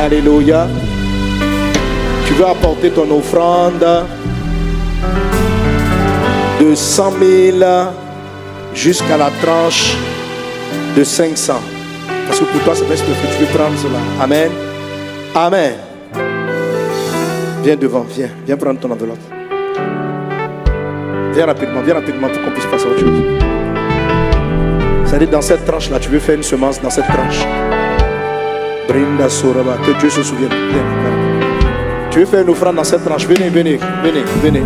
Alléluia. Tu veux apporter ton offrande de 100 000 jusqu'à la tranche de 500. Parce que pour toi, c'est parce que tu veux prendre cela. Amen. Amen. Viens devant, viens prendre ton enveloppe. Viens rapidement pour qu'on puisse passer à autre chose. C'est-à-dire dans cette tranche-là, tu veux faire une semence dans cette tranche. Brinda Soraba, que Dieu se souvienne. Viens. Tu veux faire une offrande dans cette tranche. Venez,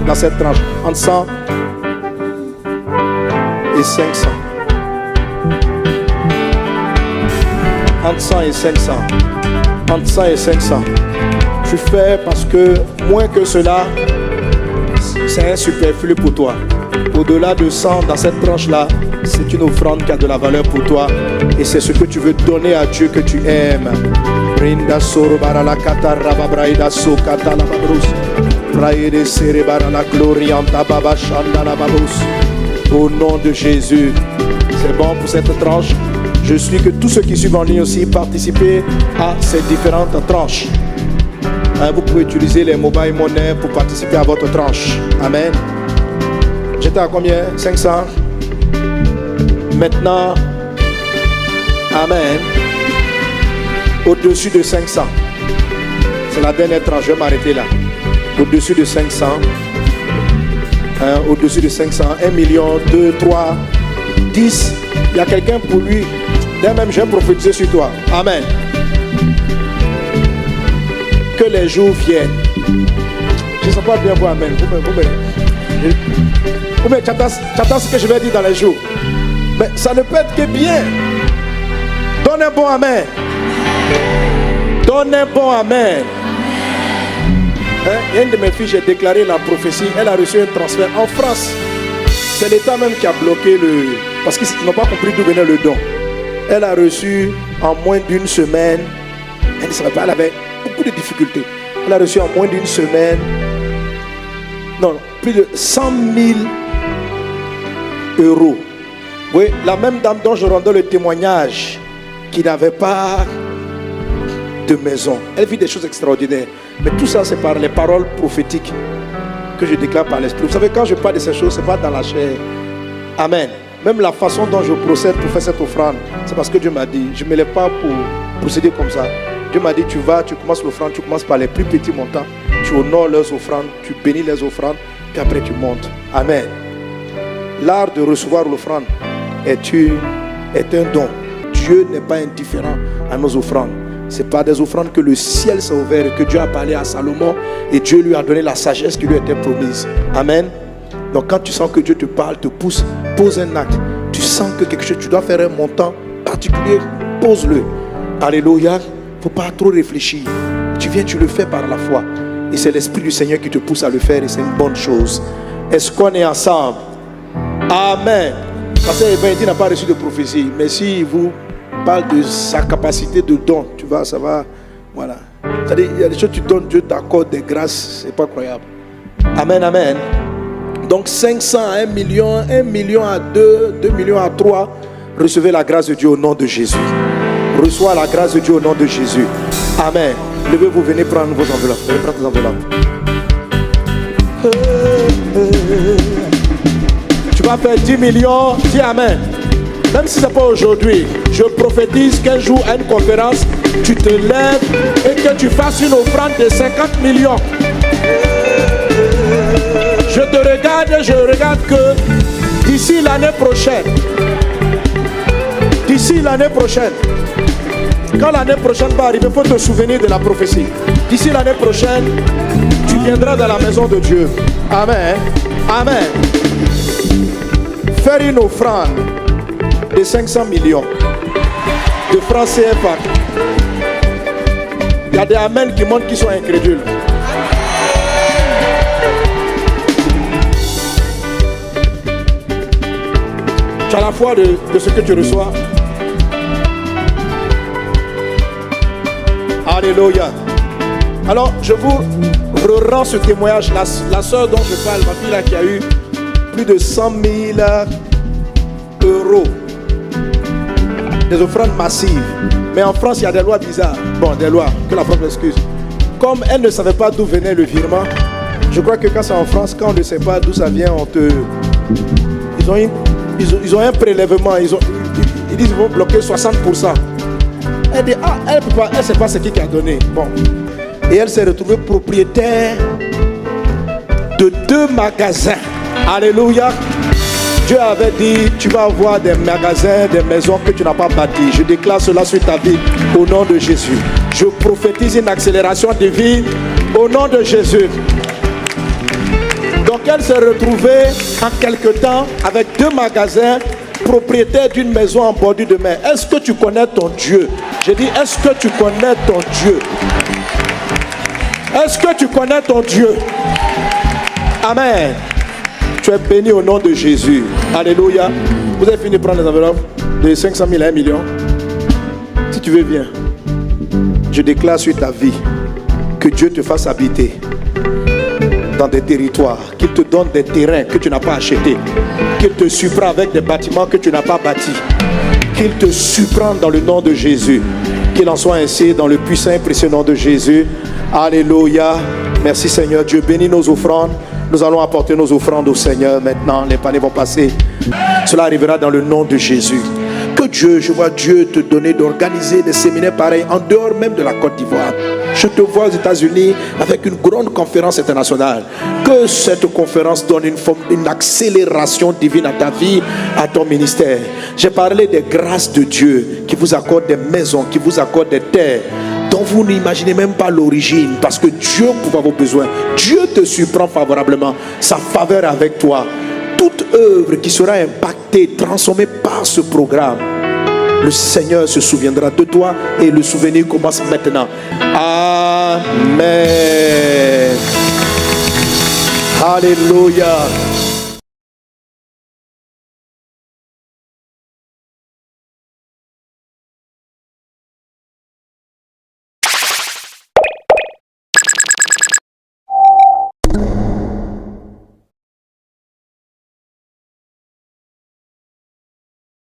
dans cette tranche. Entre 100 et 500. Entre 100 et 500. Entre 100 et 500. Tu fais parce que moins que cela, c'est un superflu pour toi. Au-delà de 100 dans cette tranche-là, c'est une offrande qui a de la valeur pour toi. Et c'est ce que tu veux donner à Dieu que tu aimes. Brinda sorobara la kataraba braida sokata la babrus. Braide cerebara la glorianta baba shanda la babrus. Au nom de Jésus. C'est bon pour cette tranche. Je suis que tous ceux qui suivent en ligne aussi participent à ces différentes tranches. Vous pouvez utiliser les mobile money pour participer à votre tranche. Amen. J'étais à combien? 500. Maintenant, amen. Au-dessus de 500. C'est la dernière tranche. Je vais m'arrêter là. Au-dessus de 500. Au-dessus de 500. 1 million, 2, 3, 10. Il y a quelqu'un pour lui. Dès même, je vais prophétiser sur toi. Amen. Que les jours viennent. Je ne sais pas bien vous, amen. Vous tu attends ce que je vais dire dans les jours. Mais ça ne peut être que bien. Donne un bon amen. Donne un bon amen. Il y a une de mes filles, j'ai déclaré la prophétie. Elle a reçu un transfert en France. C'est l'État même qui a bloqué le... Parce qu'ils n'ont pas compris d'où venait le don. Elle a reçu en moins d'une semaine. Elle ne savait pas, elle avait beaucoup de difficultés. Elle a reçu en moins d'une semaine. Non, plus de 100 000 euros. Oui, la même dame dont je rendais le témoignage, qui n'avait pas de maison. Elle vit des choses extraordinaires. Mais tout ça, c'est par les paroles prophétiques que je déclare par l'Esprit. Vous savez, quand je parle de ces choses, ce n'est pas dans la chair. Amen. Même la façon dont je procède pour faire cette offrande, c'est parce que Dieu m'a dit, je ne me lève pas pour procéder comme ça. Dieu m'a dit, tu commences l'offrande, tu commences par les plus petits montants, tu honores leurs offrandes, tu bénis les offrandes, puis après tu montes. Amen. L'art de recevoir l'offrande est un don. Dieu n'est pas indifférent à nos offrandes. Ce n'est pas des offrandes que le ciel s'est ouvert et que Dieu a parlé à Salomon et Dieu lui a donné la sagesse qui lui était promise. Amen. Donc quand tu sens que Dieu te parle, te pousse, pose un acte. Tu sens que quelque chose, tu dois faire un montant particulier, pose-le. Alléluia. Il ne faut pas trop réfléchir. Tu viens, tu le fais par la foi. Et c'est l'Esprit du Seigneur qui te pousse à le faire et c'est une bonne chose. Est-ce qu'on est ensemble? Amen. Parce que n'a pas reçu de prophétie. Mais s'il vous parle de sa capacité de don, tu vois, ça va. Voilà. C'est-à-dire, il y a des choses que tu donnes, Dieu t'accorde des grâces. C'est pas croyable. Amen, amen. Donc 500 à 1 million, 1 million à 2, 2 millions à 3. Recevez la grâce de Dieu au nom de Jésus. Reçois la grâce de Dieu au nom de Jésus. Amen. Levez-vous, venez prendre vos enveloppes. Venez prendre vos enveloppes. Tu vas faire 10 millions. Dis amen. Même si ce n'est pas aujourd'hui, je prophétise qu'un jour à une conférence, tu te lèves et que tu fasses une offrande de 50 millions. Je te regarde et je regarde que d'ici l'année prochaine, quand l'année prochaine va arriver, il faut te souvenir de la prophétie. D'ici l'année prochaine, tu viendras dans la maison de Dieu. Amen. Amen. Faire une offrande de 500 millions de francs CFA. Il y a des amens qui montrent qu'ils sont incrédules. Tu as la foi de ce que tu reçois. Alléluia. Alors, je vous rends ce témoignage. La soeur dont je parle, ma fille là, qui a eu plus de 100 000 euros. des offrandes massives. Mais en France, il y a des lois bizarres. Bon, des lois, que la France m'excuse. Comme elle ne savait pas d'où venait le virement, je crois que quand c'est en France, quand on ne sait pas d'où ça vient, ils ont un prélèvement. Ils disent qu'ils vont bloquer 60%. Elle dit, elle ne sait pas ce qui a donné. Bon. Et elle s'est retrouvée propriétaire de 2 magasins. Alléluia. Dieu avait dit, tu vas avoir des magasins, des maisons que tu n'as pas bâties. Je déclare cela sur ta vie au nom de Jésus. Je prophétise une accélération de vie au nom de Jésus. Donc elle s'est retrouvée en quelque temps avec 2 magasins, propriétaire d'une maison en bordure de mer. Est-ce que tu connais ton Dieu? J'ai dit, est-ce que tu connais ton Dieu? Est-ce que tu connais ton Dieu? Amen. Tu es béni au nom de Jésus. Alléluia. Vous avez fini de prendre les enveloppes de 500 000 à 1 million. Si tu veux, viens. Je déclare sur ta vie que Dieu te fasse habiter dans des territoires, qu'il te donne des terrains que tu n'as pas achetés, qu'il te surprend avec des bâtiments que tu n'as pas bâtis, qu'il te surprend dans le nom de Jésus. Qu'il en soit ainsi dans le puissant et précieux nom de Jésus. Alléluia. Merci Seigneur Dieu. Bénis nos offrandes. Nous allons apporter nos offrandes au Seigneur maintenant. Les paniers vont passer. Cela arrivera dans le nom de Jésus. Que Dieu, je vois Dieu te donner d'organiser des séminaires pareils en dehors même de la Côte d'Ivoire. Je te vois aux États-Unis avec une grande conférence internationale. Que cette conférence donne une accélération divine à ta vie, à ton ministère. J'ai parlé des grâces de Dieu qui vous accorde des maisons, qui vous accorde des terres dont vous n'imaginez même pas l'origine, parce que Dieu pourvoit vos besoins. Dieu te surprend favorablement, sa faveur avec toi. Toute œuvre qui sera impactée, transformée par ce programme, le Seigneur se souviendra de toi et le souvenir commence maintenant. Amen. Alléluia.